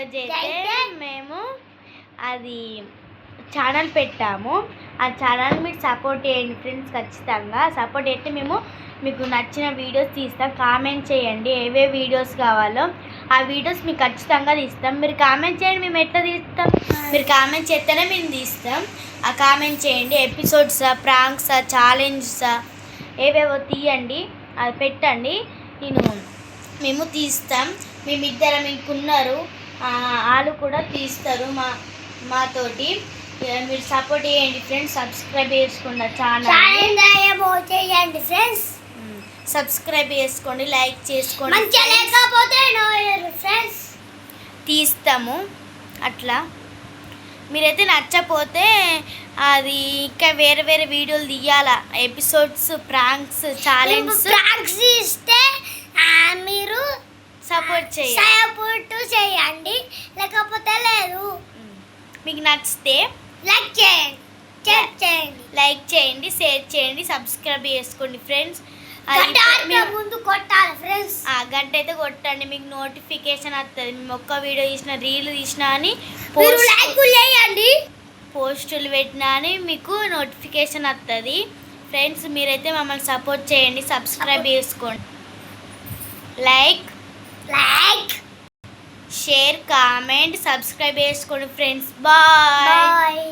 ఈరోజైతే మేము అది ఛానల్ పెట్టాము. ఆ ఛానల్ మీరు సపోర్ట్ చేయండి ఫ్రెండ్స్. ఖచ్చితంగా సపోర్ట్ చేస్తే మేము మీకు నచ్చిన వీడియోస్ తీస్తాం. కామెంట్ చేయండి ఏవే వీడియోస్ కావాలో ఆ వీడియోస్ మీకు ఖచ్చితంగా తీస్తాం. మీరు కామెంట్ చేయండి, మేము ఎట్లా తీస్తాం? మీరు కామెంట్ చేస్తేనే మేము తీస్తాం. ఆ కామెంట్ చేయండి. ఎపిసోడ్సా, ప్రాంక్సా, ఛాలెంజ్సా ఏవేవో తీయండి, అది పెట్టండి. మేము తీస్తాం. మేమిద్దరం ఇంకున్నారు, వాళ్ళు కూడా తీస్తారు మాతోటి. మీరు సపోర్ట్ చేయండి ఫ్రెండ్స్. సబ్స్క్రైబ్ చేసుకోండి ఛానల్ ఫ్రెండ్స్. సబ్స్క్రైబ్ చేసుకోండి, లైక్ చేసుకోండి. ఫ్రెండ్స్ తీస్తాము అట్లా. మీరైతే నచ్చపోతే అది ఇంకా వేరే వేరే వీడియోలు తీయాలా, ఎపిసోడ్స్, ప్రాంక్స్, ఛాలెంజ్ ఇస్తే మీరు సపోర్ట్ చేయండి. లేకపోతే లేదు. మీకు నచ్చితే లైక్ చేయండి, షేర్ చేయండి, సబ్స్క్రైబ్ చేసుకోండి ఫ్రెండ్స్. ముందు కొట్టాలి ఫ్రెండ్స్. గంట అయితే కొట్టండి, మీకు నోటిఫికేషన్ వస్తుంది. మేము ఒక్క వీడియో తీసిన, రీల్ తీసినా అని, పోస్టులు పెట్టినా అని మీకు నోటిఫికేషన్ వస్తుంది ఫ్రెండ్స్. మీరైతే మమ్మల్ని సపోర్ట్ చేయండి, సబ్స్క్రైబ్ చేసుకోండి, లైక్ షేర్, కామెంట్, సబ్స్క్రైబ్ చేసుకోండి ఫ్రెండ్స్. బాయ్.